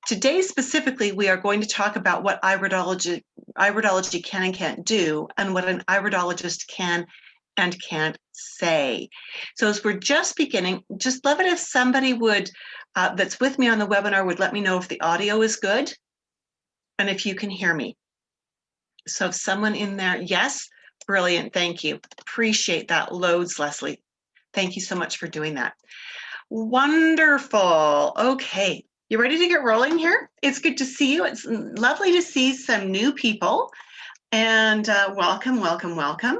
Today specifically, we are going to talk about what iridology can and can't do, and what an iridologist can and can't say. So as we're just beginning, just love it if somebody would, that's with me on the webinar, would let me know if the audio is good and if you can hear me. So if someone in there, yes, brilliant, thank you. Appreciate that loads, Leslie. Thank you so much for doing that. Wonderful. Okay. You ready to get rolling here? It's good to see you. It's lovely to see some new people. And welcome, welcome, welcome.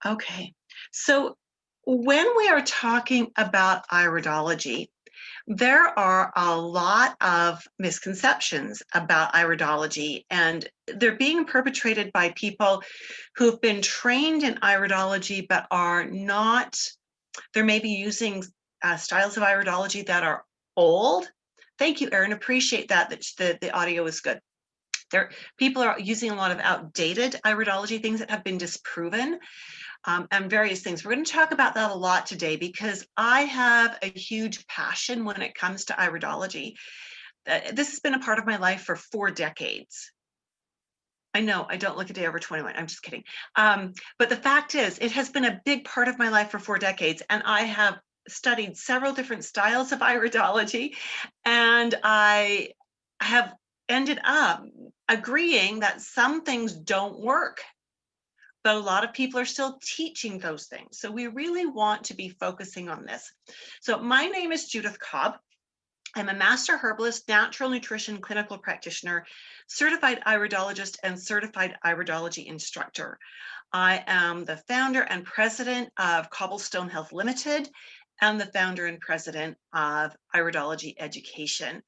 Okay. So when we are talking about iridology, there are a lot of misconceptions about iridology, and they're being perpetrated by people who've been trained in iridology but are not, they're maybe using styles of iridology that are old. Thank you, Erin. Appreciate that the audio is good. People are using a lot of outdated iridology, things that have been disproven, and various things. We're going to talk about that a lot today because I have a huge passion when it comes to iridology. This has been a part of my life for 4 decades. I know I don't look a day over 21. I'm just kidding. But the fact is, it has been a big part of my life for 4 decades, and I have studied several different styles of iridology, and I have ended up agreeing that some things don't work, but a lot of people are still teaching those things. So we really want to be focusing on this. So my name is Judith Cobb. I'm a master herbalist, natural nutrition clinical practitioner, certified iridologist, and certified iridology instructor. I am the founder and president of Cobblestone Health Limited and the founder and president of Iridology Education.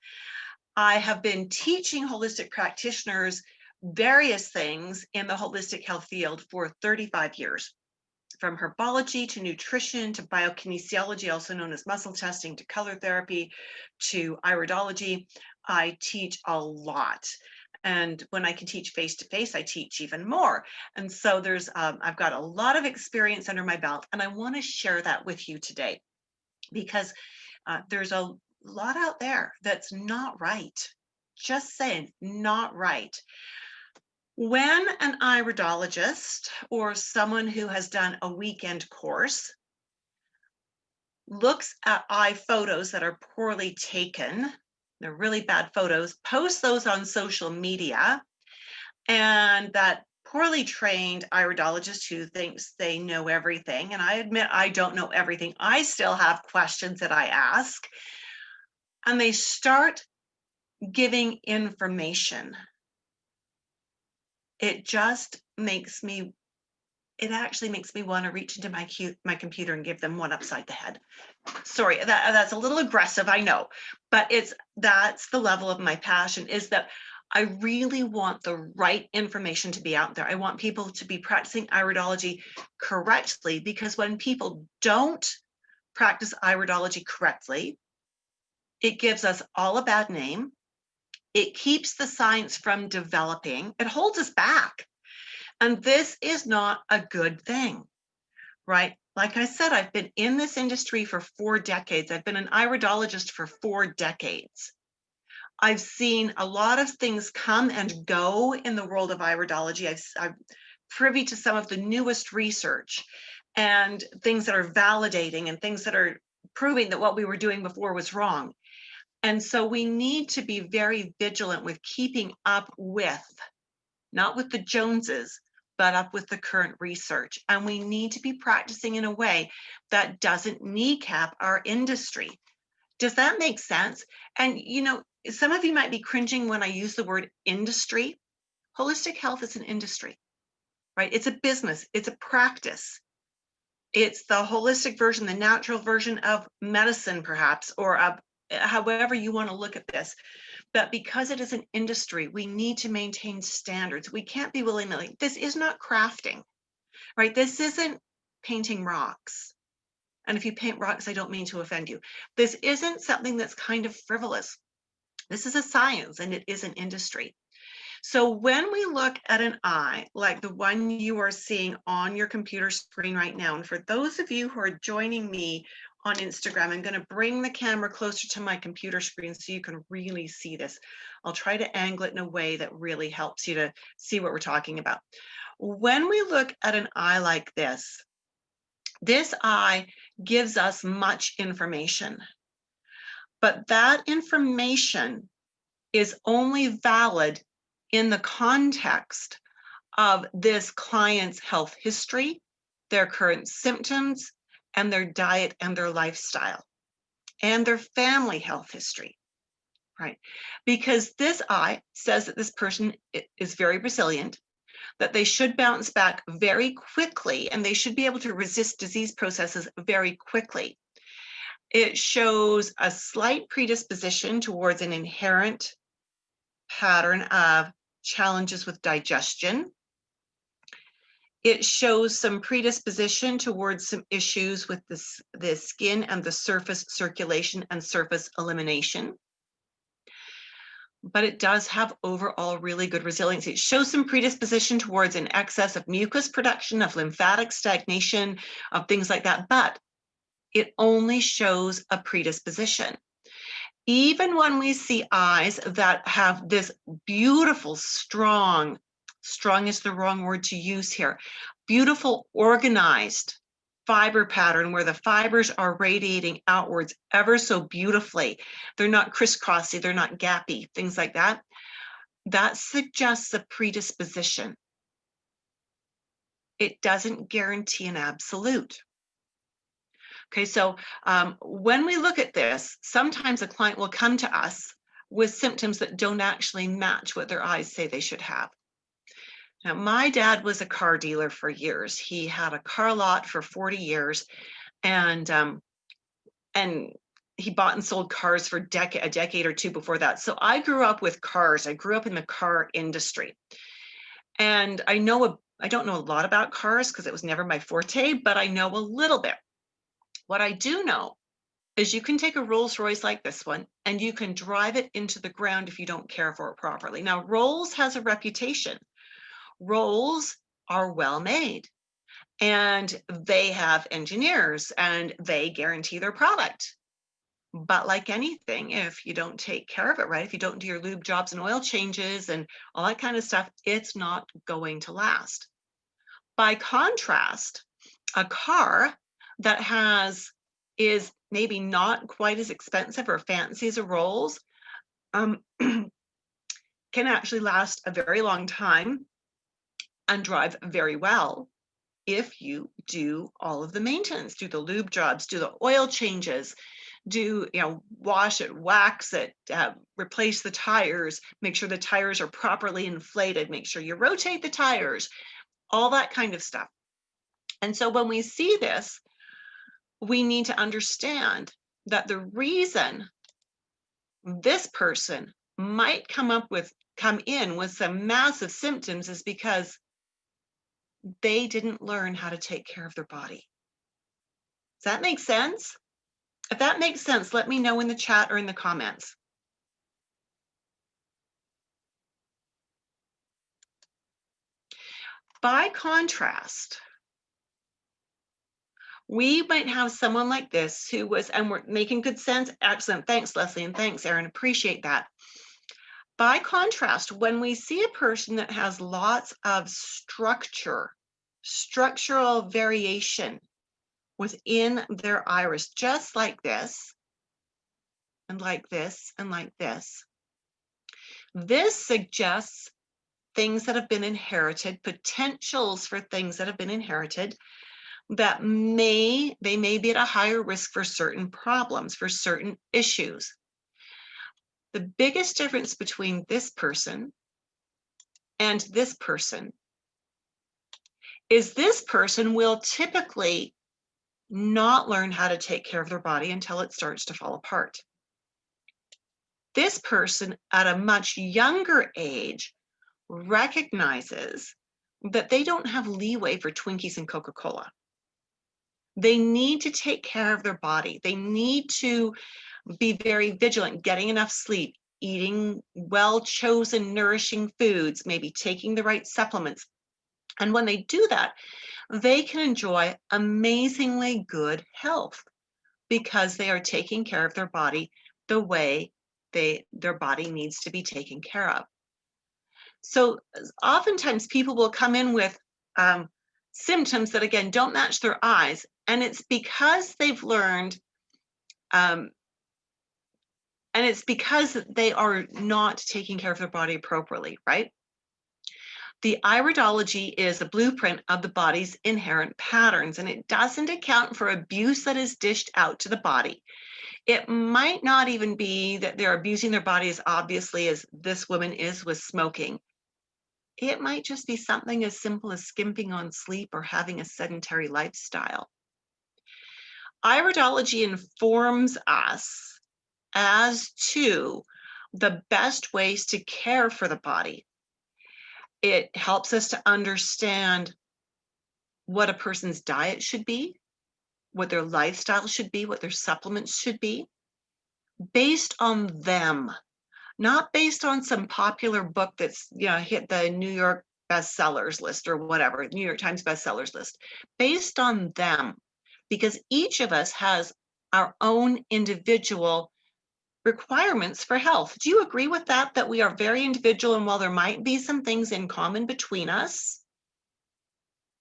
I have been teaching holistic practitioners various things in the holistic health field for 35 years. From herbology to nutrition to biokinesiology, also known as muscle testing, to color therapy, to iridology, I teach a lot. And when I can teach face-to-face, I teach even more. And so there's, I've got a lot of experience under my belt, and I want to share that with you today because there's a lot out there that's not right. Just saying, not right. When an iridologist or someone who has done a weekend course looks at eye photos that are poorly taken, they're really bad photos, posts those on social media, and that poorly trained iridologist who thinks they know everything, and I admit I don't know everything, I still have questions that I ask, and they start giving information, it just makes me, it actually makes me want to reach into my computer and give them one upside the head. Sorry, that's a little aggressive, I know, but that's the level of my passion, is that I really want the right information to be out there. I want people to be practicing iridology correctly, because when people don't practice iridology correctly, it gives us all a bad name. It keeps the science from developing. It holds us back. And this is not a good thing, right? Like I said, I've been in this industry for 4 decades. I've been an iridologist for 4 decades. I've seen a lot of things come and go in the world of iridology. I'm privy to some of the newest research and things that are validating and things that are proving that what we were doing before was wrong. And so we need to be very vigilant with keeping up with, not with the Joneses, but up with the current research. And we need to be practicing in a way that doesn't kneecap our industry. Does that make sense? And you know, some of you might be cringing when I use the word industry. Holistic health is an industry, right? It's a business, it's a practice. It's the holistic version, the natural version of medicine, perhaps, or of however you want to look at this. But because it is an industry, we need to maintain standards. We can't be willy-nilly. This is not crafting, right? This isn't painting rocks. And if you paint rocks, I don't mean to offend you. This isn't something that's kind of frivolous. This is a science, and it is an industry. So when we look at an eye like the one you are seeing on your computer screen right now, and for those of you who are joining me on Instagram. I'm going to bring the camera closer to my computer screen so you can really see this. I'll try to angle it in a way that really helps you to see what we're talking about. When we look at an eye like this eye gives us much information, but that information is only valid in the context of this client's health history, their current symptoms, and their diet and their lifestyle, and their family health history, right? Because this eye says that this person is very resilient, that they should bounce back very quickly, and they should be able to resist disease processes very quickly. It shows a slight predisposition towards an inherent pattern of challenges with digestion. It shows some predisposition towards some issues with the skin and the surface circulation and surface elimination. But it does have overall really good resiliency. It shows some predisposition towards an excess of mucus production, of lymphatic stagnation, of things like that, but it only shows a predisposition. Even when we see eyes that have this beautiful, strong is the wrong word to use here, beautiful, organized fiber pattern where the fibers are radiating outwards ever so beautifully. They're not crisscrossy, they're not gappy, things like that. That suggests a predisposition. It doesn't guarantee an absolute. Okay, so when we look at this, sometimes a client will come to us with symptoms that don't actually match what their eyes say they should have. Now, my dad was a car dealer for years. He had a car lot for 40 years, and he bought and sold cars for a decade or two before that. So I grew up with cars. I grew up in the car industry. And I don't know a lot about cars because it was never my forte, but I know a little bit. What I do know is you can take a Rolls Royce like this one and you can drive it into the ground if you don't care for it properly. Now, Rolls has a reputation. Rolls are well made and they have engineers and they guarantee their product. But like anything, if you don't take care of it right, if you don't do your lube jobs and oil changes and all that kind of stuff, it's not going to last. By contrast, a car that is maybe not quite as expensive or fancy as a Rolls can actually last a very long time and drive very well if you do all of the maintenance, do the lube jobs, do the oil changes, wash it, wax it, replace the tires, make sure the tires are properly inflated, make sure you rotate the tires, all that kind of stuff. And so when we see this, we need to understand that the reason this person might come in with some massive symptoms is because they didn't learn how to take care of their body. Does that make sense? If that makes sense, let me know in the chat or in the comments. By contrast, we might have someone like this who was, and we're making good sense. Excellent. Thanks, Leslie, and thanks, Erin. Appreciate that. By contrast, when we see a person that has lots of structural variation within their iris, just like this, and like this, and like this, this suggests things that have been inherited, potentials for things that have been inherited, that they may be at a higher risk for certain problems, for certain issues. The biggest difference between this person and this person is this person will typically not learn how to take care of their body until it starts to fall apart. This person at a much younger age recognizes that they don't have leeway for Twinkies and Coca-Cola. They need to take care of their body. They need to be very vigilant, getting enough sleep, eating well-chosen, nourishing foods, maybe taking the right supplements. And when they do that, they can enjoy amazingly good health. because they are taking care of their body the way their body needs to be taken care of. So oftentimes people will come in with symptoms that, again, don't match their eyes. And it's because they've learned, and it's because they are not taking care of their body appropriately, right? The iridology is a blueprint of the body's inherent patterns, and it doesn't account for abuse that is dished out to the body. It might not even be that they're abusing their body as obviously as this woman is with smoking. It might just be something as simple as skimping on sleep or having a sedentary lifestyle. Iridology informs us as to the best ways to care for the body. It helps us to understand what a person's diet should be, what their lifestyle should be, what their supplements should be, based on them, not based on some popular book that's, hit the New York bestsellers list or whatever, New York Times bestsellers list, based on them, because each of us has our own individual requirements for health. Do you agree with that, that we are very individual, and while there might be some things in common between us,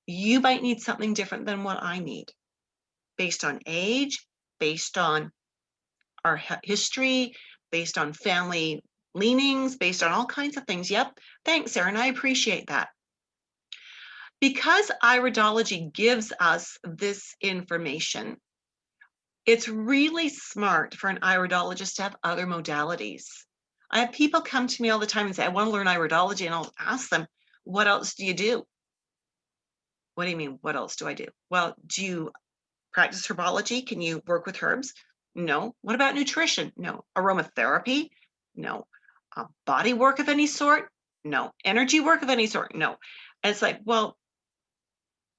you might need something different than what I need, based on age, based on our history, based on family leanings, based on all kinds of things. Yep. Thanks, Erin. I appreciate that. Because iridology gives us this information, it's really smart for an iridologist to have other modalities. I have people come to me all the time and say, I want to learn iridology, and I'll ask them, what else do you do? What do you mean, what else do I do? Well, do you practice herbology? Can you work with herbs? No. What about nutrition? No. Aromatherapy? No. Body work of any sort? No. Energy work of any sort? No. And it's like, well,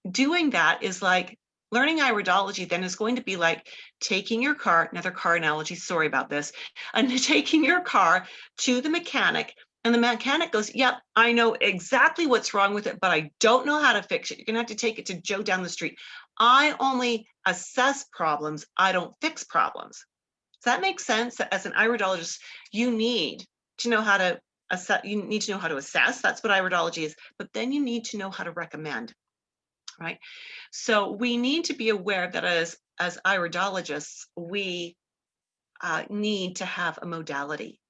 doing that is like learning iridology then is going to be like taking your car, another car analogy, sorry about this, and taking your car to the mechanic, and the mechanic goes, yep, I know exactly what's wrong with it, but I don't know how to fix it. You're gonna have to take it to Joe down the street. I only assess problems, I don't fix problems. Does that make sense? As an iridologist, you need to know how to assess, you need to know how to assess, that's what iridology is, but then you need to know how to recommend. Right? So we need to be aware that as iridologists, we need to have a modality.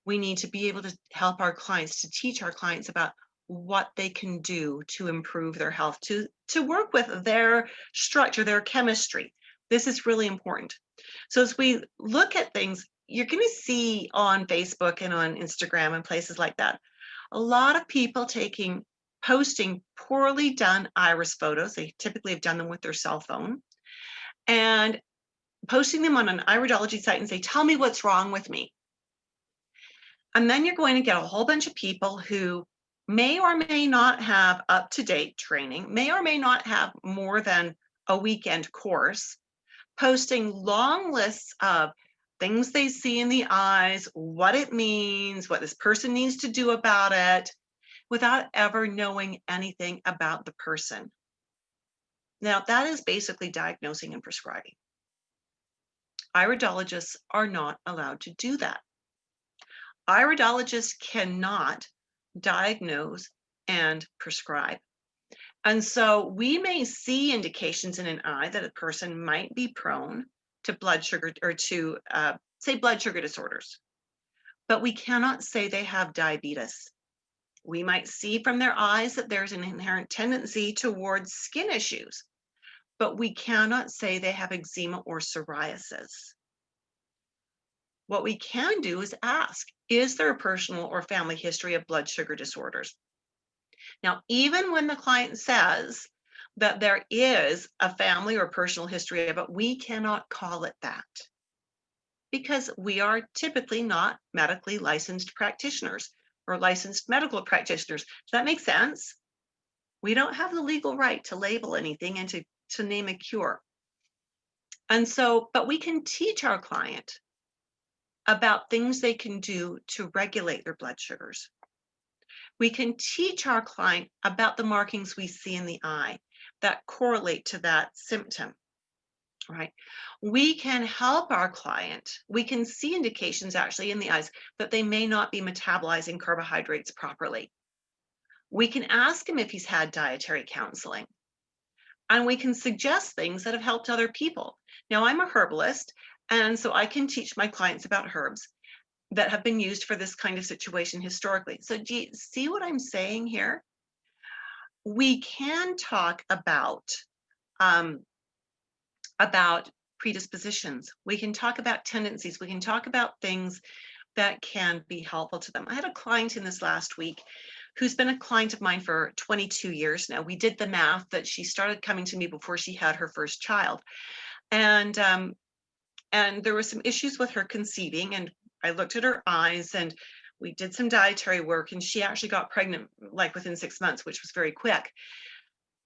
We need to be able to help our clients, to teach our clients about what they can do to improve their health, to work with their structure, their chemistry. This is really important. So as we look at things, you're going to see on Facebook and on Instagram and places like that, a lot of people posting poorly done iris photos. They typically have done them with their cell phone, and posting them on an iridology site and say, tell me what's wrong with me. And then you're going to get a whole bunch of people who may or may not have up-to-date training, may or may not have more than a weekend course, posting long lists of things they see in the eyes, what it means, what this person needs to do about it, without ever knowing anything about the person. Now, that is basically diagnosing and prescribing. Iridologists are not allowed to do that. Iridologists cannot diagnose and prescribe. And so we may see indications in an eye that a person might be prone to blood sugar, or to say blood sugar disorders, but we cannot say they have diabetes. We might see from their eyes that there's an inherent tendency towards skin issues, but we cannot say they have eczema or psoriasis. What we can do is ask, is there a personal or family history of blood sugar disorders? Now, even when the client says that there is a family or personal history of it, we cannot call it that, because we are typically not medically licensed practitioners or licensed medical practitioners. Does that make sense? We don't have the legal right to label anything and to name a cure. And so, but we can teach our client about things they can do to regulate their blood sugars. We can teach our client about the markings we see in the eye that correlate to that symptom. right? We can help our client. We can see indications actually in the eyes that they may not be metabolizing carbohydrates properly. We can ask him if he's had dietary counseling, and we can suggest things that have helped other people. Now, I'm a herbalist, and so I can teach my clients about herbs that have been used for this kind of situation historically. So do you see what I'm saying here? We can talk um, about predispositions. We can talk about tendencies. We can talk about things that can be helpful to them. I had a client in this last week who's been a client of mine for 22 years now. We did the math that she started coming to me before she had her first child. And there were some issues with her conceiving, and I looked at her eyes and we did some dietary work, and she actually got pregnant like within 6 months, which was very quick.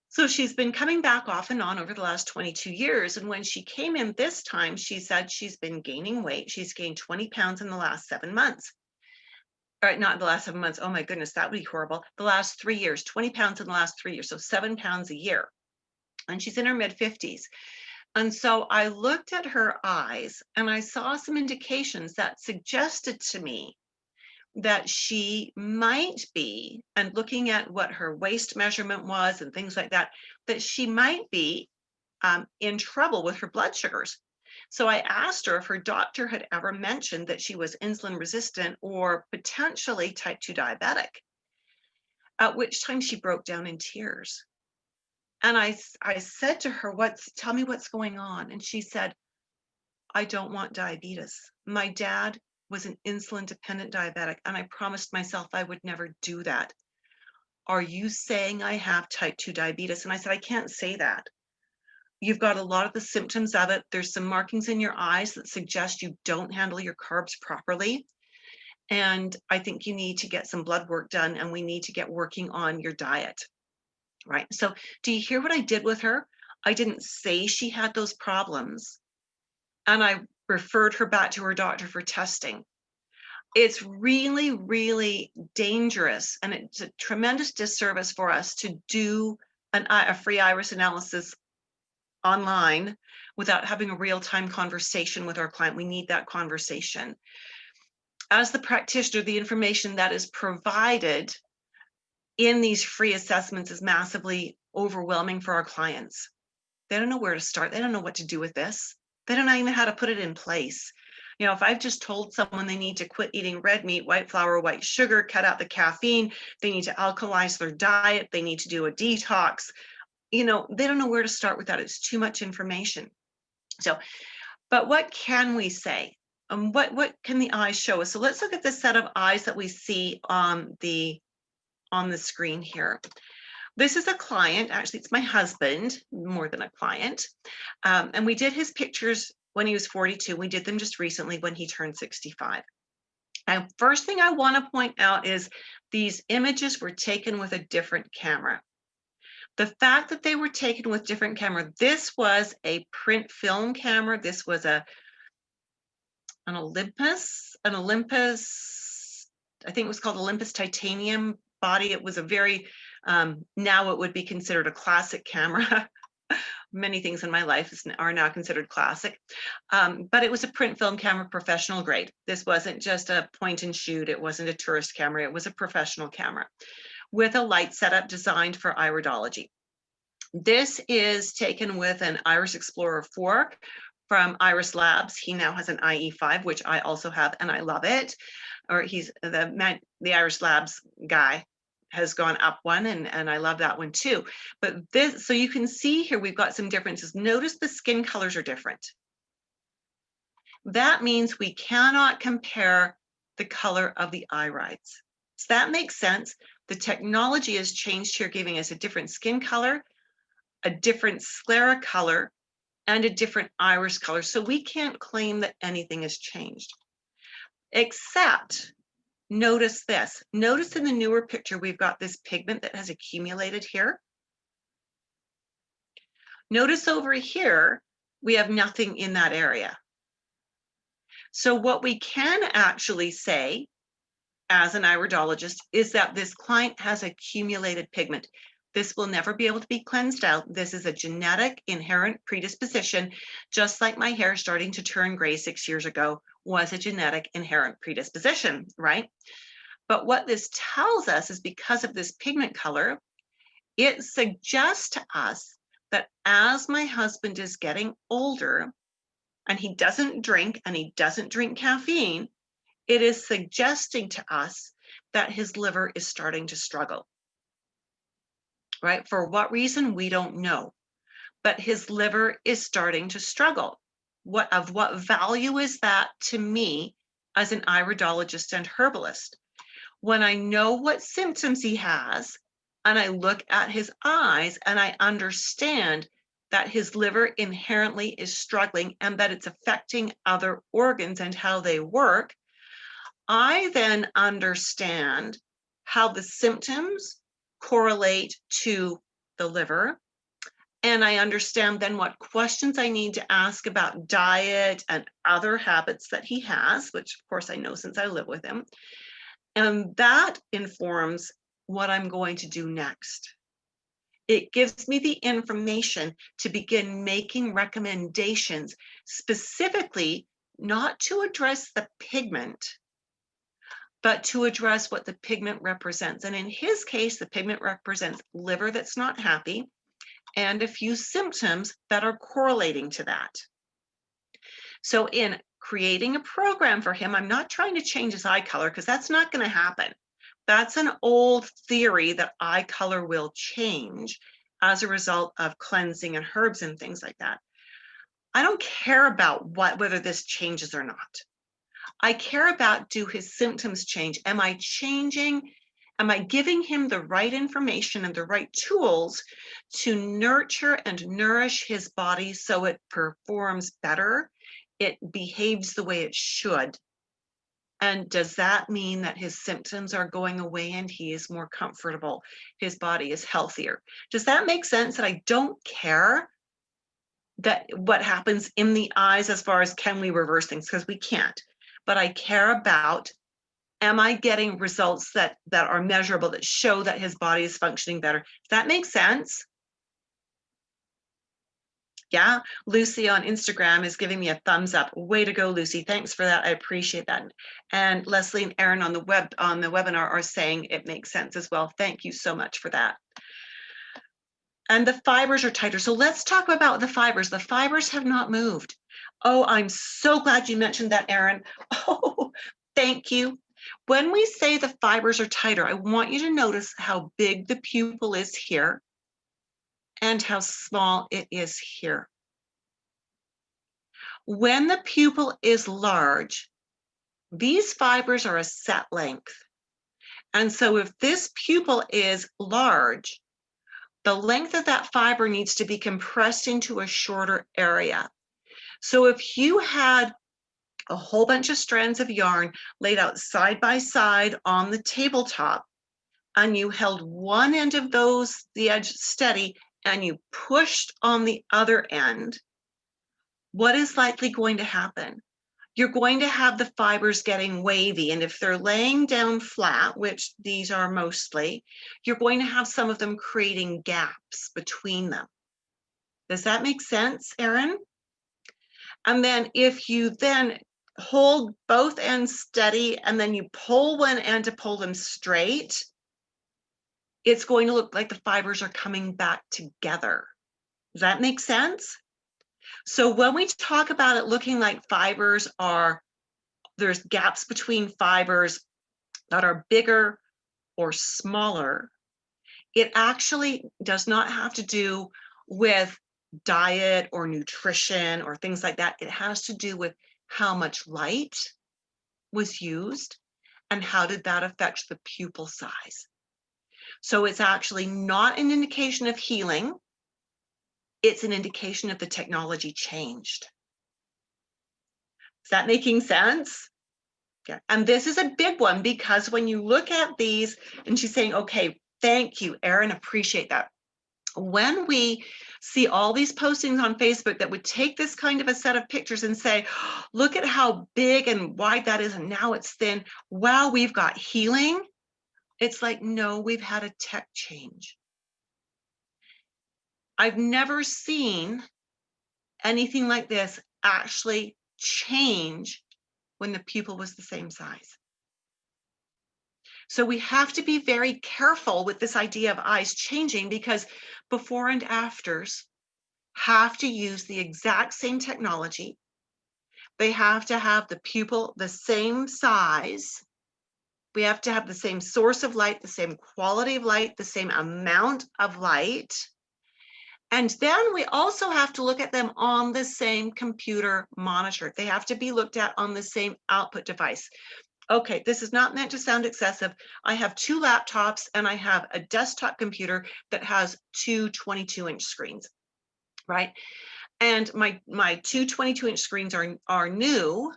So she's been coming back off and on over the last 22 years. And when she came in this time, she said she's been gaining weight. She's gained 20 pounds in the last 7 months. All right, not the last 7 months. Oh my goodness, that would be horrible. The last 3 years, 20 pounds in the last 3 years. So 7 pounds a year. And she's in her mid 50s. And so I looked at her eyes and I saw some indications that suggested to me that she might be, and looking at what her waist measurement was and things like that, that she might be in trouble with her blood sugars. So I asked her if her doctor had ever mentioned that she was insulin resistant or potentially type 2 diabetic, at which time she broke down in tears. And I said to her, tell me what's going on. And she said, I don't want diabetes. My dad was an insulin dependent diabetic, and I promised myself I would never do that. Are you saying I have type 2 diabetes? And I said, I can't say that. You've got a lot of the symptoms of it. There's some markings in your eyes that suggest you don't handle your carbs properly. And I think you need to get some blood work done, and we need to get working on your diet. Right. So do you hear what I did with her? I didn't say she had those problems, and I referred her back to her doctor for testing. It's really, really dangerous, and it's a tremendous disservice for us to do a free iris analysis online without having a real-time conversation with our client. We need that conversation. As the practitioner, the information that is provided in these free assessments is massively overwhelming for our clients. They don't know where to start. They don't know what to do with this. They don't know even how to put it in place. You know, if I've just told someone they need to quit eating red meat, white flour, white sugar, cut out the caffeine, they need to alkalize their diet, they need to do a detox, you know, they don't know where to start with that. It's too much information. So, but what can we say? What can the eyes show us? So let's look at the set of eyes that we see on the screen here. This is a client, actually it's my husband, more than a client. And we did his pictures when he was 42. We did them just recently when he turned 65. And first thing I want to point out is these images were taken with a different camera. The fact that they were taken with different camera, this was a print film camera. This was an Olympus, I think it was called Olympus titanium body. It was a very, now it would be considered a classic camera. Many things in my life are now considered classic, but it was a print film camera, professional grade. This wasn't just a point and shoot. It wasn't a tourist camera. It was a professional camera with a light setup designed for iridology. This is taken with an Iris Explorer 4 from Iris Labs. He now has an IE5, which I also have, and I love it. Or he's the Iris Labs guy has gone up one, and I love that one too. But this, so you can see here, we've got some differences. Notice the skin colors are different. That means we cannot compare the color of the irides. So that makes sense. The technology has changed here, giving us a different skin color, a different sclera color, and a different iris color. So we can't claim that anything has changed, except notice this. Notice in the newer picture, we've got this pigment that has accumulated here. Notice over here, we have nothing in that area. So what we can actually say as an iridologist is that this client has accumulated pigment. This will never be able to be cleansed out. This is a genetic inherent predisposition, just like my hair starting to turn gray 6 years ago was a genetic inherent predisposition, right? But what this tells us is because of this pigment color, it suggests to us that as my husband is getting older and he doesn't drink caffeine, it is suggesting to us that his liver is starting to struggle, right? For what reason, we don't know, but his liver is starting to struggle. What value is that to me as an iridologist and herbalist? When I know what symptoms he has, and I look at his eyes and I understand that his liver inherently is struggling and that it's affecting other organs and how they work, I then understand how the symptoms correlate to the liver. And I understand then what questions I need to ask about diet and other habits that he has, which of course I know since I live with him. And that informs what I'm going to do next. It gives me the information to begin making recommendations, specifically not to address the pigment, but to address what the pigment represents. And in his case, the pigment represents liver that's not happy and a few symptoms that are correlating to that. So in creating a program for him, I'm not trying to change his eye color because that's not going to happen. That's an old theory that eye color will change as a result of cleansing and herbs and things like that. I don't care about whether this changes or not. I care about, do his symptoms change? Am I giving him the right information and the right tools to nurture and nourish his body so it performs better? It behaves the way it should. And does that mean that his symptoms are going away and he is more comfortable? His body is healthier. Does that make sense? That I don't care that what happens in the eyes as far as can we reverse things, because we can't. But I care about, am I getting results that are measurable, that show that his body is functioning better? Does that make sense? Yeah, Lucy on Instagram is giving me a thumbs up. Way to go, Lucy. Thanks for that. I appreciate that. And Leslie and Erin on the webinar are saying it makes sense as well. Thank you so much for that. And the fibers are tighter. So let's talk about the fibers. The fibers have not moved. Oh, I'm so glad you mentioned that, Erin. Oh, thank you. When we say the fibers are tighter, I want you to notice how big the pupil is here and how small it is here. When the pupil is large, these fibers are a set length. And so if this pupil is large, the length of that fiber needs to be compressed into a shorter area. So if you had a whole bunch of strands of yarn laid out side by side on the tabletop, and you held one end of the edge steady, and you pushed on the other end, what is likely going to happen? You're going to have the fibers getting wavy, and if they're laying down flat, which these are mostly, you're going to have some of them creating gaps between them. Does that make sense, Erin? And then if you then hold both ends steady and then you pull one end to pull them straight, it's going to look like the fibers are coming back together. Does that make sense? So when we talk about it looking like there's gaps between fibers that are bigger or smaller, it actually does not have to do with diet or nutrition or things like that. It has to do with how much light was used and how did that affect the pupil size. So it's actually not an indication of healing. It's an indication of the technology changed. Is that making sense? Yeah. And this is a big one because when you look at these, and she's saying, okay, thank you, Erin, appreciate that. When we see all these postings on Facebook that would take this kind of a set of pictures and say, look at how big and wide that is, and now it's thin. Wow, we've got healing. It's like, no, we've had a tech change. I've never seen anything like this actually change when the pupil was the same size. So we have to be very careful with this idea of eyes changing, because before and afters have to use the exact same technology. They have to have the pupil the same size. We have to have the same source of light, the same quality of light, the same amount of light. And then we also have to look at them on the same computer monitor. They have to be looked at on the same output device. Okay, this is not meant to sound excessive. I have 2 laptops and I have a desktop computer that has 2 22-inch screens, right? And my 2 22-inch screens are new.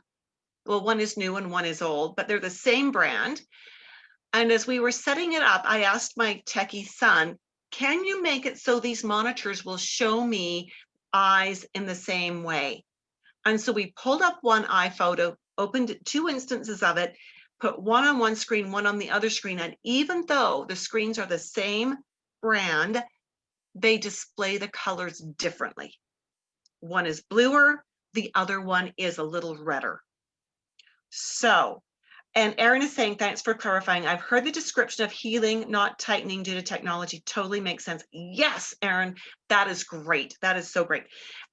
Well, one is new and one is old, but they're the same brand. And as we were setting it up, I asked my techie son, can you make it so these monitors will show me eyes in the same way? And so we pulled up one eye photo, opened 2 instances of it, put one on one screen, one on the other screen. And even though the screens are the same brand, they display the colors differently. One is bluer, the other one is a little redder. So, and Erin is saying, thanks for clarifying. I've heard the description of healing, not tightening due to technology. Totally makes sense. Yes, Erin, that is great. That is so great.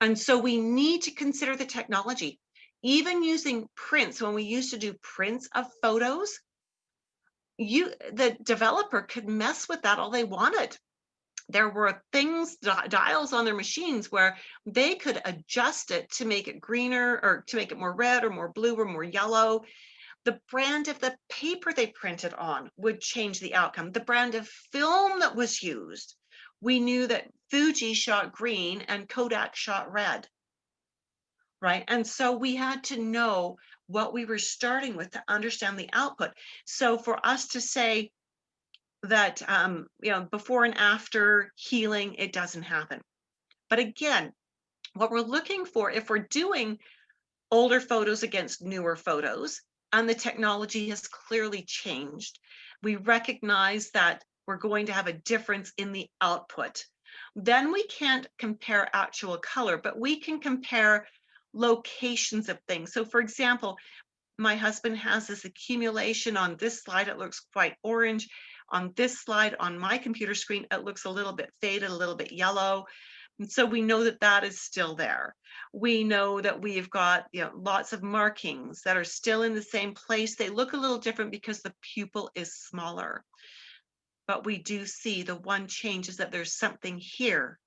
And so we need to consider the technology. Even using prints, when we used to do prints of photos, the developer could mess with that all they wanted. There were things, dials on their machines where they could adjust it to make it greener or to make it more red or more blue or more yellow. The brand of the paper they printed on would change the outcome. The brand of film that was used. We knew that Fuji shot green and Kodak shot red, right? And so we had to know what we were starting with to understand the output. So for us to say that, before and after healing, it doesn't happen. But again, what we're looking for, if we're doing older photos against newer photos, and the technology has clearly changed, we recognize that we're going to have a difference in the output. Then we can't compare actual color, but we can compare locations of things. So for example, my husband has this accumulation on this slide. It looks quite orange. On this slide, on my computer screen, it looks a little bit faded, a little bit yellow. And so we know that that is still there. We know that we've got lots of markings that are still in the same place. They look a little different because the pupil is smaller. But we do see the one change is that there's something here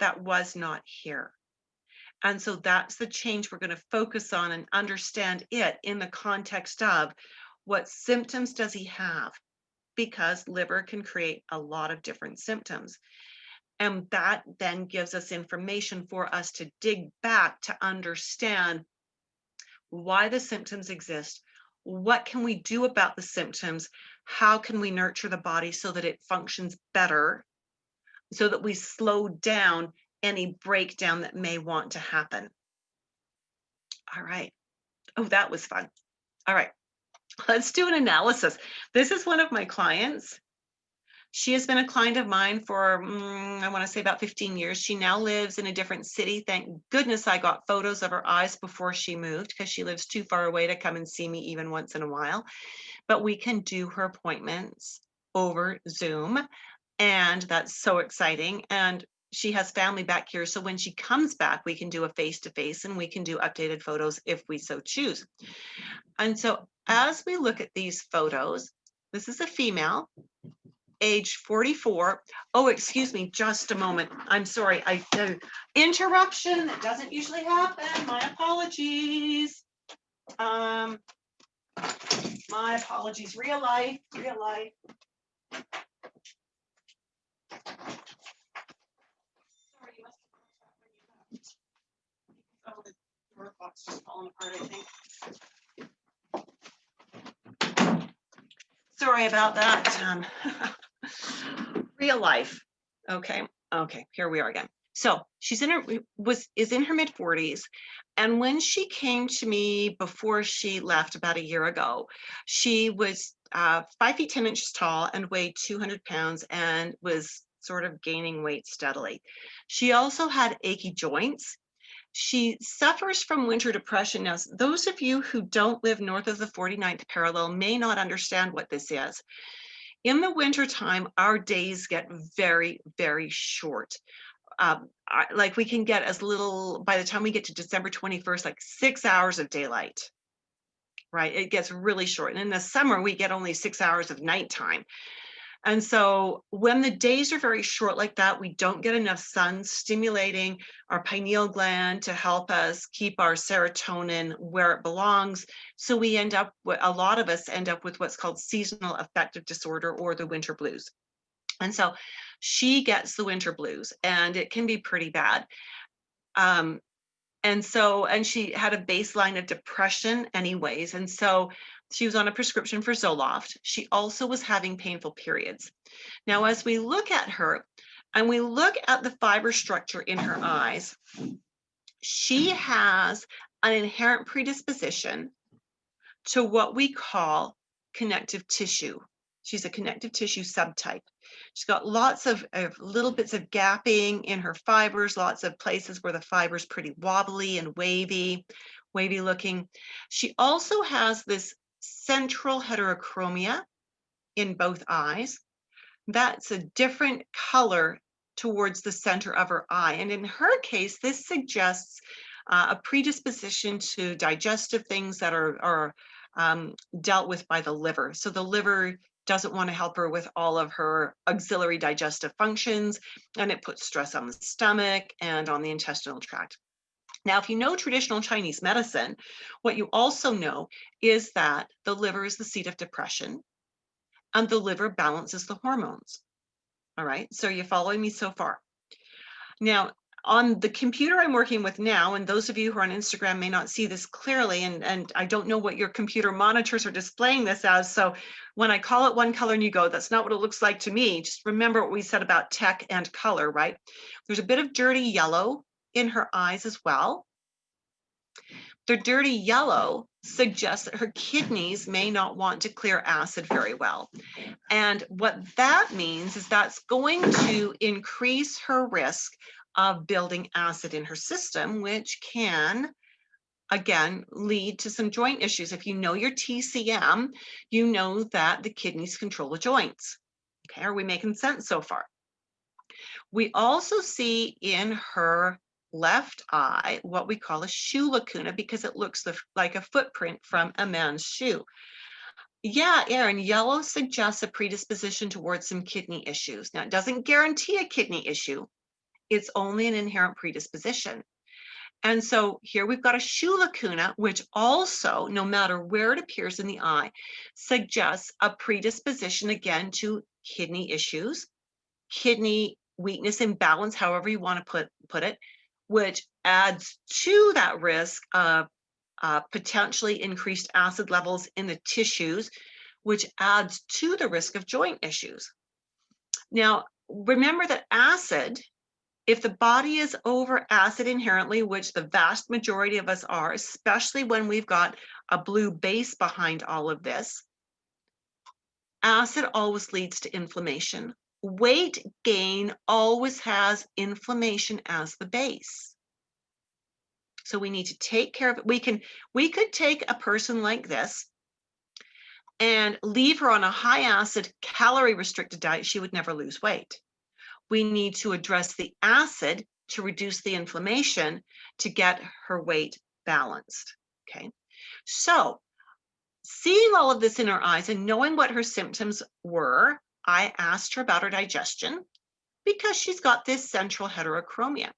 that was not here. And so that's the change we're going to focus on and understand it in the context of what symptoms does he have? Because liver can create a lot of different symptoms. And that then gives us information for us to dig back to understand why the symptoms exist. What can we do about the symptoms? How can we nurture the body so that it functions better, so that we slow down any breakdown that may want to happen? All right. Oh, that was fun. All right. Let's do an analysis. This is one of my clients. She has been a client of mine for, I want to say about 15 years. She now lives in a different city. Thank goodness I got photos of her eyes before she moved, because she lives too far away to come and see me even once in a while. But we can do her appointments over Zoom, and that's so exciting. And she has family back here. So when she comes back, we can do a face-to-face and we can do updated photos if we so choose. And so as we look at these photos, this is a female, age 44. Oh, excuse me, just a moment. I'm sorry. Interruption. That doesn't usually happen. My apologies. My apologies. Real life. Sorry, you must have oh, the door box just falling apart, I think. Sorry about that. Real life. Okay, here we are again. So she's is in her mid-40s. And when she came to me before she left about a year ago, she was 5 feet 10 inches tall and weighed 200 pounds and was sort of gaining weight steadily. She also had achy joints. She suffers from winter depression. Now, those of you who don't live north of the 49th parallel may not understand what this is. In the wintertime, our days get very, very short. Like we can get as little, by the time we get to December 21st, like 6 hours of daylight, right? It gets really short. And in the summer, we get only 6 hours of nighttime. And so when the days are very short like that, we don't get enough sun stimulating our pineal gland to help us keep our serotonin where it belongs. So we end up with, a lot of us end up with what's called seasonal affective disorder or the winter blues. And so she gets the winter blues, and it can be pretty bad. And she had a baseline of depression anyways. And so she was on a prescription for Zoloft. She also was having painful periods. Now, as we look at her and we look at the fiber structure in her eyes, she has an inherent predisposition to what we call connective tissue. She's a connective tissue subtype. She's got lots of little bits of gapping in her fibers, lots of places where the fiber's pretty wobbly and wavy looking. She also has this central heterochromia in both eyes. That's a different color towards the center of her eye. And in her case, this suggests a predisposition to digestive things that are dealt with by the liver. So the liver doesn't want to help her with all of her auxiliary digestive functions, and it puts stress on the stomach and on the intestinal tract. Now, if you know traditional Chinese medicine, what you also know is that the liver is the seat of depression, and the liver balances the hormones. All right, so you're following me so far. Now, on the computer I'm working with now, and those of you who are on Instagram may not see this clearly, and I don't know what your computer monitors are displaying this as, so when I call it one color and you go, that's not what it looks like to me, just remember what we said about tech and color, right? There's a bit of dirty yellow in her eyes as well. The dirty yellow suggests that her kidneys may not want to clear acid very well. And what that means is that's going to increase her risk of building acid in her system, which can, again, lead to some joint issues. If you know your TCM, you know that the kidneys control the joints. Okay, are we making sense so far? We also see in her left eye what we call a shoe lacuna because it looks like a footprint from a man's shoe. Yeah, Aaron, yellow suggests a predisposition towards some kidney issues. Now, it doesn't guarantee a kidney issue. It's only an inherent predisposition. And so here we've got a shoe lacuna, which also, no matter where it appears in the eye, suggests a predisposition, again, to kidney issues, kidney weakness, imbalance, however you want to put it, which adds to that risk of potentially increased acid levels in the tissues, which adds to the risk of joint issues. Now, remember that acid, if the body is over acid inherently, which the vast majority of us are, especially when we've got a blue base behind all of this, acid always leads to inflammation. Weight gain always has inflammation as the base. So we need to take care of it. We could take a person like this and leave her on a high acid, calorie restricted diet. She would never lose weight. We need to address the acid to reduce the inflammation to get her weight balanced. Okay. So seeing all of this in her eyes and knowing what her symptoms were, I asked her about her digestion because she's got this central heterochromia.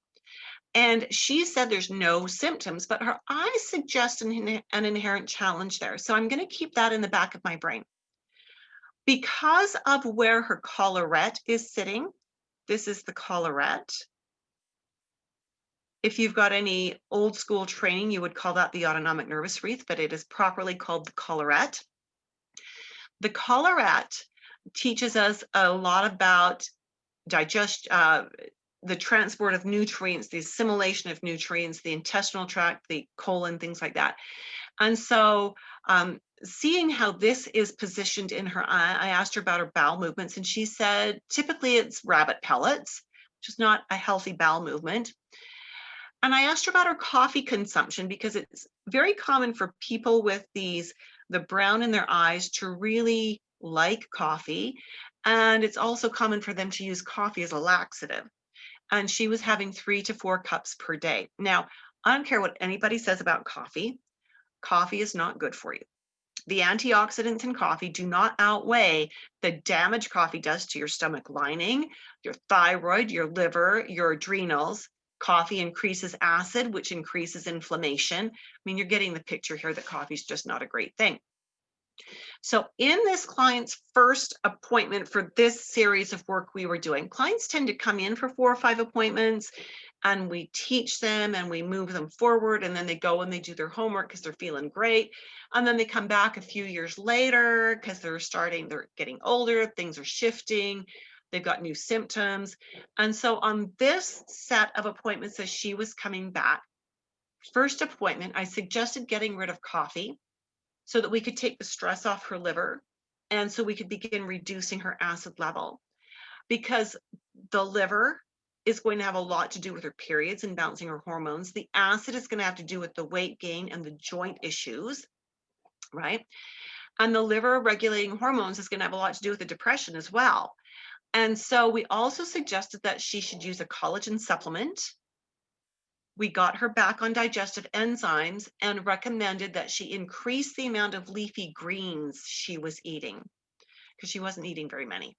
And she said there's no symptoms, but her eyes suggest an inherent challenge there. So I'm going to keep that in the back of my brain. Because of where her collarette is sitting, this is the collarette. If you've got any old school training, you would call that the autonomic nervous wreath, but it is properly called the collarette. The collarette teaches us a lot about the transport of nutrients, the assimilation of nutrients, the intestinal tract, the colon, things like that. And so seeing how this is positioned in her eye, I asked her about her bowel movements, and she said typically it's rabbit pellets, which is not a healthy bowel movement. And I asked her about her coffee consumption because it's very common for people with the brown in their eyes to really like coffee. And it's also common for them to use coffee as a laxative. And she was having 3 to 4 cups per day. Now, I don't care what anybody says about coffee. Coffee is not good for you. The antioxidants in coffee do not outweigh the damage coffee does to your stomach lining, your thyroid, your liver, your adrenals. Coffee increases acid, which increases inflammation. I mean, you're getting the picture here that coffee is just not a great thing. So in this client's first appointment for this series of work we were doing, clients tend to come in for 4 or 5 appointments, and we teach them and we move them forward, and then they go and they do their homework because they're feeling great. And then they come back a few years later because they're getting older, things are shifting, they've got new symptoms. And so on this set of appointments, as she was coming back, first appointment, I suggested getting rid of coffee so that we could take the stress off her liver and so we could begin reducing her acid level, because the liver is going to have a lot to do with her periods and balancing her hormones. The acid is going to have to do with the weight gain and the joint issues, right? And the liver regulating hormones is going to have a lot to do with the depression as well. And so we also suggested that she should use a collagen supplement. We got her back on digestive enzymes and recommended that she increase the amount of leafy greens she was eating because she wasn't eating very many.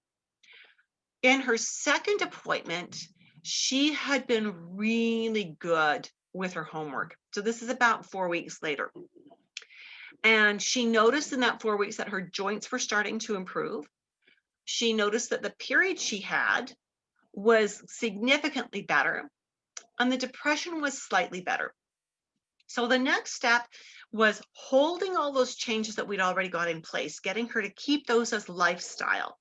In her second appointment, she had been really good with her homework. So this is about 4 weeks later. And she noticed in that 4 weeks that her joints were starting to improve. She noticed that the period she had was significantly better, and the depression was slightly better. So the next step was holding all those changes that we'd already got in place, getting her to keep those as lifestyle,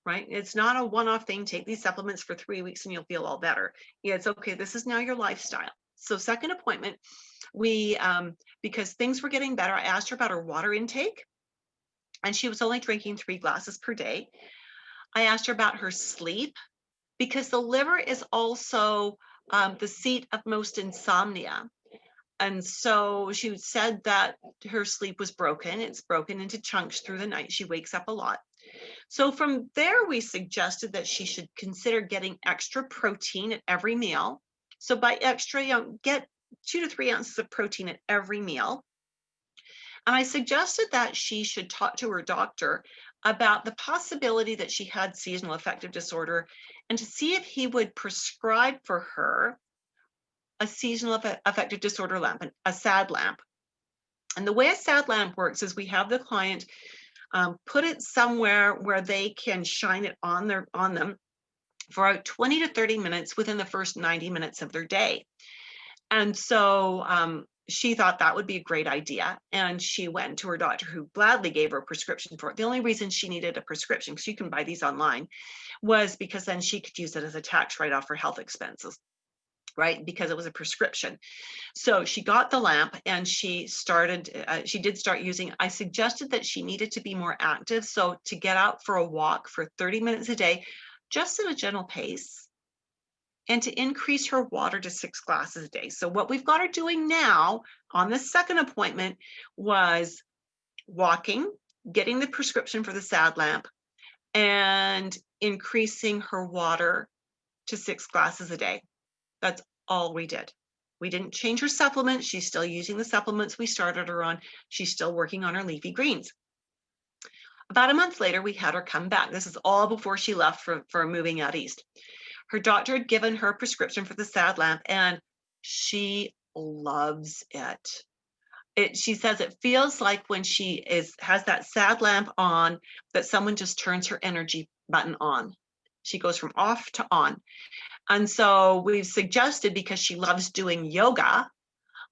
right? It's not a one-off thing, take these supplements for 3 weeks and you'll feel all better. Yeah, it's okay, this is now your lifestyle. So second appointment, we, because things were getting better, I asked her about her water intake, and she was only drinking 3 glasses per day. I asked her about her sleep, because the liver is also the seat of most insomnia. And so she said that her sleep was broken. It's broken into chunks through the night. She wakes up a lot. So from there, we suggested that she should consider getting extra protein at every meal. So by extra, get 2 to 3 ounces of protein at every meal. And I suggested that she should talk to her doctor about the possibility that she had seasonal affective disorder, and to see if he would prescribe for her a seasonal affective disorder lamp, a SAD lamp. And the way a SAD lamp works is we have the client put it somewhere where they can shine it on them for about 20 to 30 minutes within the first 90 minutes of their day. And so she thought that would be a great idea. And she went to her doctor, who gladly gave her a prescription for it. The only reason she needed a prescription, because you can buy these online, was because then she could use it as a tax write-off for health expenses, right? Because it was a prescription. So she got the lamp and she did start using. I suggested that she needed to be more active. So to get out for a walk for 30 minutes a day, just at a gentle pace, and to increase her water to 6 glasses a day. So what we've got her doing now on the second appointment was walking, getting the prescription for the SAD lamp, and increasing her water to 6 glasses a day. That's all we did. We didn't change her supplements. She's still using the supplements we started her on. She's still working on her leafy greens. About a month later, we had her come back. This is all before she left for moving out east. Her doctor had given her a prescription for the SAD lamp, and she loves it. She says it feels like when she has that SAD lamp on, that someone just turns her energy button on. She goes from off to on. And so we've suggested, because she loves doing yoga,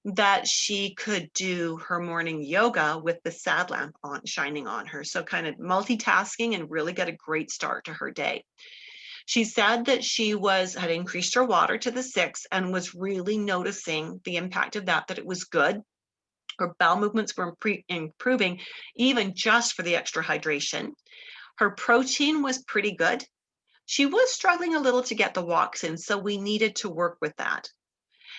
that she could do her morning yoga with the SAD lamp on, shining on her. So kind of multitasking and really get a great start to her day. She said that she had increased her water to the 6 and was really noticing the impact of that it was good. Her bowel movements were improving, even just for the extra hydration. Her protein was pretty good. She was struggling a little to get the walks in, so we needed to work with that.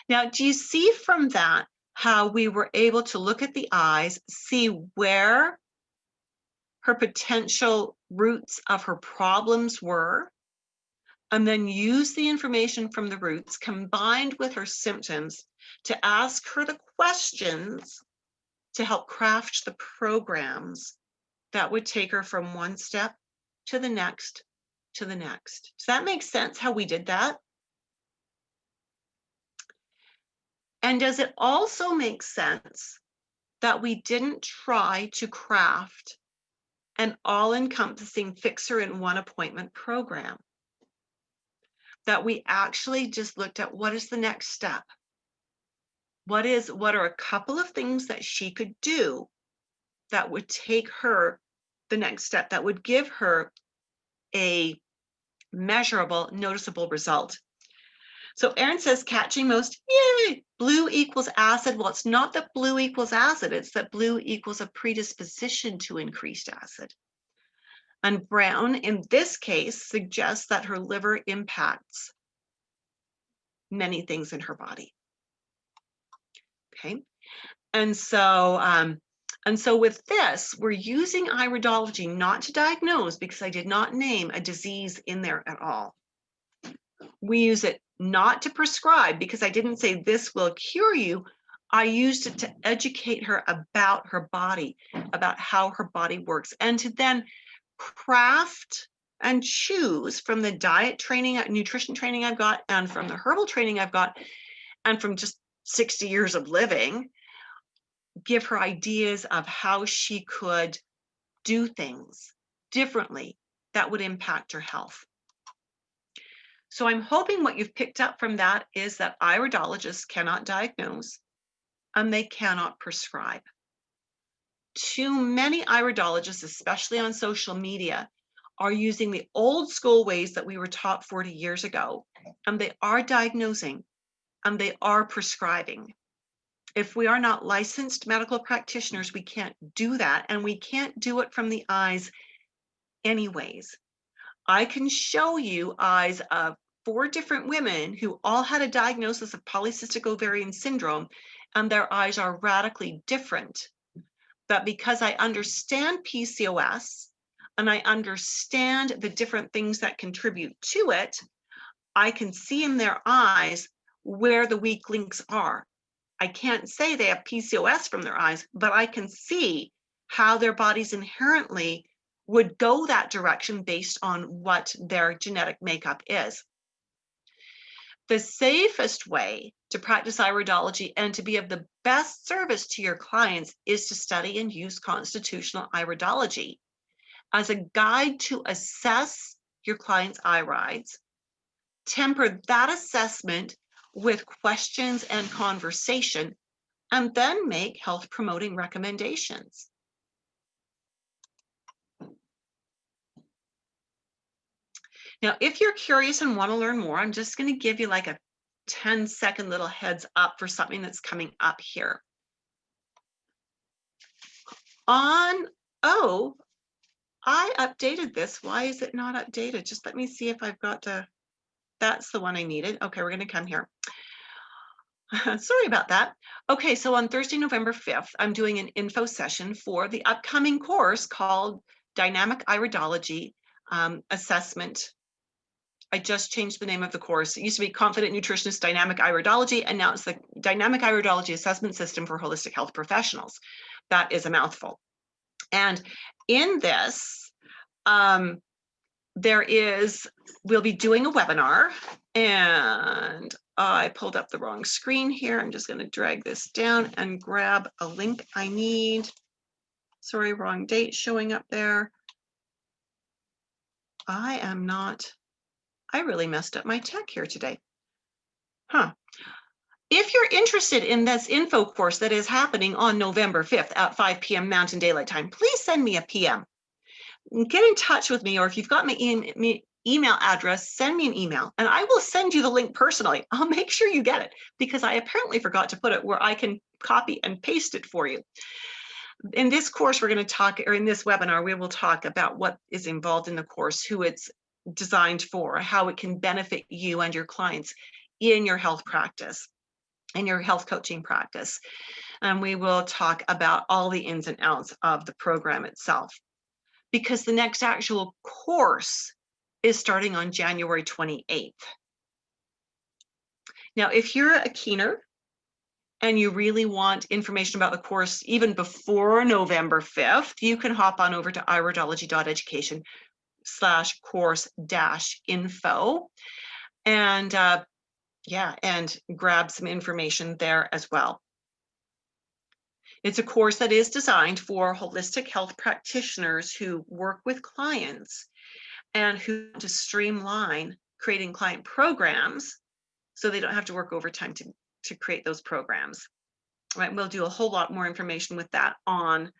Now, do you see from that how we were able to look at the eyes, see where her potential roots of her problems were, and then use the information from the roots combined with her symptoms to ask her the questions to help craft the programs that would take her from one step to the next to the next. Does that make sense how we did that? And does it also make sense that we didn't try to craft an all-encompassing fixer in one appointment program? That we actually just looked at what is the next step? What are a couple of things that she could do that would take her the next step, that would give her a measurable, noticeable result? So Erin says, catching most, yay, blue equals acid. Well, it's not that blue equals acid, it's that blue equals a predisposition to increased acid. And brown, in this case, suggests that her liver impacts many things in her body. Okay, and so with this, we're using iridology not to diagnose, because I did not name a disease in there at all. We use it not to prescribe, because I didn't say this will cure you. I used it to educate her about her body, about how her body works, and to then craft and choose from the diet training, nutrition training I've got, and from the herbal training I've got, and from just 60 years of living, give her ideas of how she could do things differently that would impact her health. So I'm hoping what you've picked up from that is that iridologists cannot diagnose and they cannot prescribe. Too many iridologists, especially on social media, are using the old school ways that we were taught 40 years ago, and they are diagnosing and they are prescribing. If we are not licensed medical practitioners, we can't do that, and we can't do it from the eyes anyways. I can show you eyes of 4 different women who all had a diagnosis of polycystic ovarian syndrome, and their eyes are radically different. But because I understand PCOS and I understand the different things that contribute to it, I can see in their eyes where the weak links are. I can't say they have PCOS from their eyes, but I can see how their bodies inherently would go that direction based on what their genetic makeup is. The safest way to practice iridology and to be of the best service to your clients is to study and use constitutional iridology as a guide to assess your client's irides, temper that assessment with questions and conversation, and then make health promoting recommendations. Now, if you're curious and want to learn more, I'm just going to give you like a 10-second little heads up for something that's coming up here. Oh, I updated this. Why is it not updated? Just let me see if I've got to, that's the one I needed. Okay, we're going to come here. Sorry about that. Okay, so on Thursday, November 5th, I'm doing an info session for the upcoming course called Dynamic Iridology Assessment. I just changed the name of the course. It used to be Confident Nutritionist Dynamic Iridology, and now it's the Dynamic Iridology Assessment System for Holistic Health Professionals. That is a mouthful. And in this, we'll be doing a webinar, and I pulled up the wrong screen here. I'm just going to drag this down and grab a link I need. Sorry, wrong date showing up there. I really messed up my tech here today. If you're interested in this info course that is happening on November 5th at 5 p.m. Mountain Daylight Time, please send me a PM. Get in touch with me, or if you've got my email address, send me an email and I will send you the link personally. I'll make sure you get it because I apparently forgot to put it where I can copy and paste it for you. In this course, we're going to talk, or in this webinar, we will talk about what is involved in the course, who it's designed for, how it can benefit you and your clients in your health practice, in your health coaching practice. And we will talk about all the ins and outs of the program itself, because the next actual course is starting on January 28th. Now, if you're a keener and you really want information about the course even before November 5th, you can hop on over to iridology.education/course-info and and grab some information there as well. It's a course that is designed for holistic health practitioners who work with clients and who want to streamline creating client programs so they don't have to work overtime to create those programs. Right, we'll do a whole lot more information with that on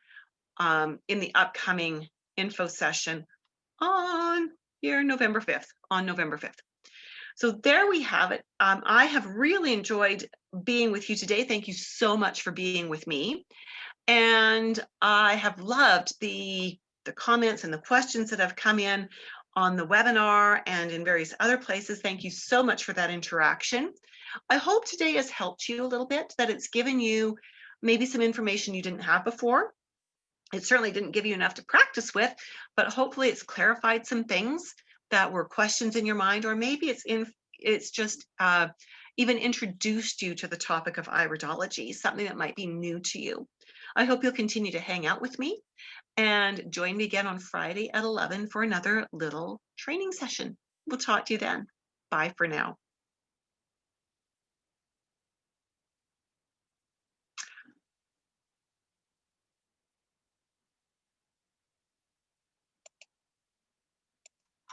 in the upcoming info session on November 5th. So there we have it. I have really enjoyed being with you today. Thank you so much for being with me. And I have loved the comments and the questions that have come in on the webinar and in various other places. Thank you so much for that interaction. I hope today has helped you a little bit, that it's given you maybe some information you didn't have before. It certainly didn't give you enough to practice with, but hopefully it's clarified some things that were questions in your mind, or maybe it's just even introduced you to the topic of iridology, something that might be new to you. I hope you'll continue to hang out with me and join me again on Friday at 11 for another little training session. We'll talk to you then. Bye for now.